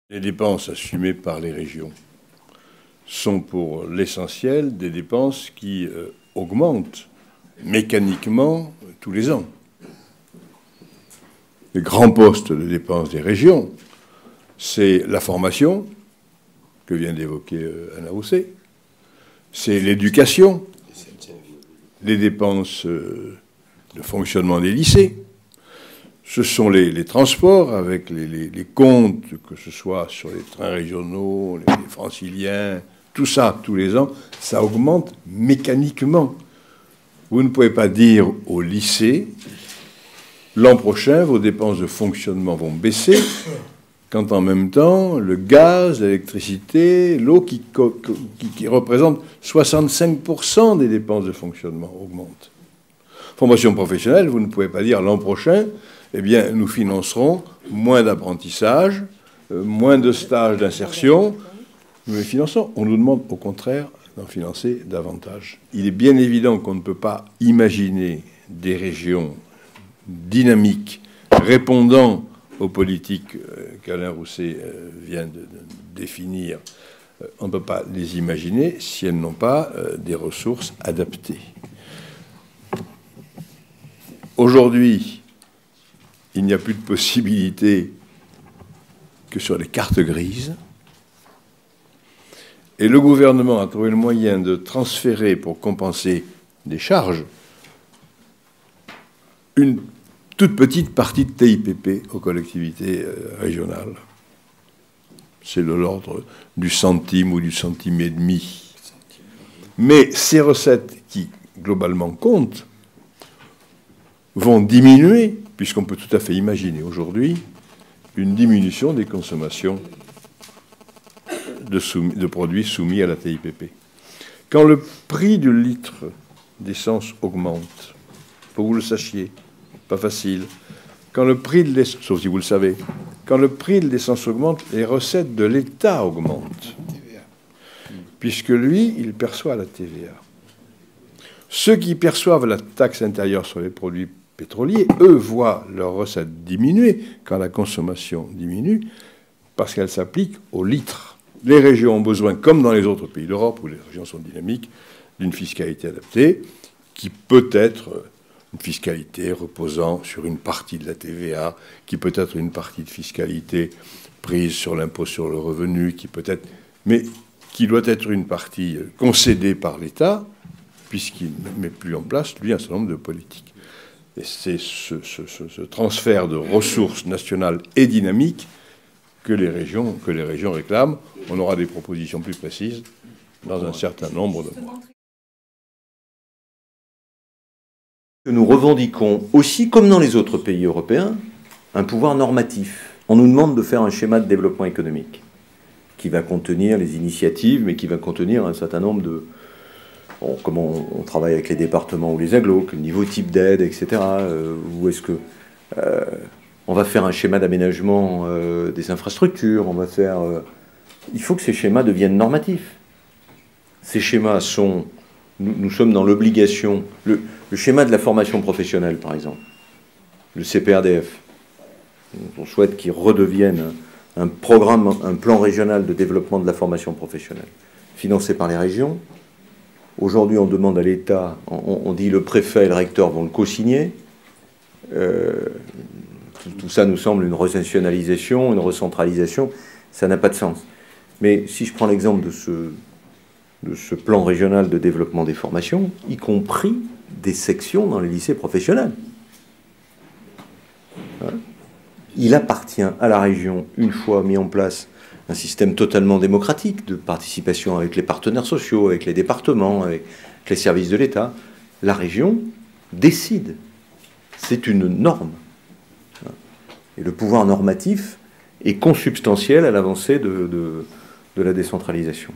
Les dépenses assumées par les régions sont pour l'essentiel des dépenses qui augmentent mécaniquement tous les ans. Les grands postes de dépenses des régions, c'est la formation, que vient d'évoquer Alain Rousset, c'est l'éducation, les dépenses de fonctionnement des lycées, ce sont les transports avec les comptes, que ce soit sur les trains régionaux, les franciliens, tout ça, tous les ans, ça augmente mécaniquement. Vous ne pouvez pas dire au lycée, l'an prochain, vos dépenses de fonctionnement vont baisser, quand en même temps, le gaz, l'électricité, l'eau, qui représentent 65% des dépenses de fonctionnement, augmentent. Formation professionnelle, vous ne pouvez pas dire l'an prochain, eh bien, nous financerons moins d'apprentissage, moins de stages d'insertion. Nous les finançons. On nous demande au contraire d'en financer davantage. Il est bien évident qu'on ne peut pas imaginer des régions dynamiques répondant aux politiques qu'Alain Rousset vient de définir. On ne peut pas les imaginer si elles n'ont pas des ressources adaptées. Aujourd'hui, il n'y a plus de possibilité que sur les cartes grises. Et le gouvernement a trouvé le moyen de transférer, pour compenser des charges, une toute petite partie de TIPP aux collectivités régionales. C'est de l'ordre du centime ou du centime et demi. Mais ces recettes qui, globalement, comptent, vont diminuer, puisqu'on peut tout à fait imaginer aujourd'hui une diminution des consommations de produits soumis à la TIPP. Quand le prix du litre d'essence augmente, faut que vous le sachiez, pas facile, quand le prix de l'essence, sauf si vous le savez, quand le prix de l'essence augmente, les recettes de l'État augmentent, puisque lui, il perçoit la TVA. Ceux qui perçoivent la taxe intérieure sur les produits pétroliers, eux, voient leurs recettes diminuer quand la consommation diminue, parce qu'elle s'applique au litre. Les régions ont besoin, comme dans les autres pays d'Europe, où les régions sont dynamiques, d'une fiscalité adaptée, qui peut être une fiscalité reposant sur une partie de la TVA, qui peut être une partie de fiscalité prise sur l'impôt sur le revenu, qui peut être, mais qui doit être une partie concédée par l'État, puisqu'il ne met plus en place, lui, un certain nombre de politiques. Et c'est ce transfert de ressources nationales et dynamiques que les régions réclament. On aura des propositions plus précises dans un certain nombre de mois. Nous revendiquons aussi, comme dans les autres pays européens, un pouvoir normatif. On nous demande de faire un schéma de développement économique qui va contenir les initiatives, mais qui va contenir un certain nombre de... Bon, comment on travaille avec les départements ou les agglos, le niveau type d'aide, etc. Où est-ce que... on va faire un schéma d'aménagement des infrastructures, on va faire... il faut que ces schémas deviennent normatifs. Ces schémas sont... Nous sommes dans l'obligation... Le schéma de la formation professionnelle, par exemple, le CPRDF, on souhaite qu'il redevienne un programme, un plan régional de développement de la formation professionnelle, financé par les régions. Aujourd'hui, on demande à l'État, on dit le préfet et le recteur vont le co-signer. Tout ça nous semble une renationalisation, une recentralisation. Ça n'a pas de sens. Mais si je prends l'exemple de ce plan régional de développement des formations, y compris des sections dans les lycées professionnels. Il appartient à la région, une fois mis en place un système totalement démocratique de participation avec les partenaires sociaux, avec les départements, avec les services de l'État. La région décide. C'est une norme. Et le pouvoir normatif est consubstantiel à l'avancée de la décentralisation.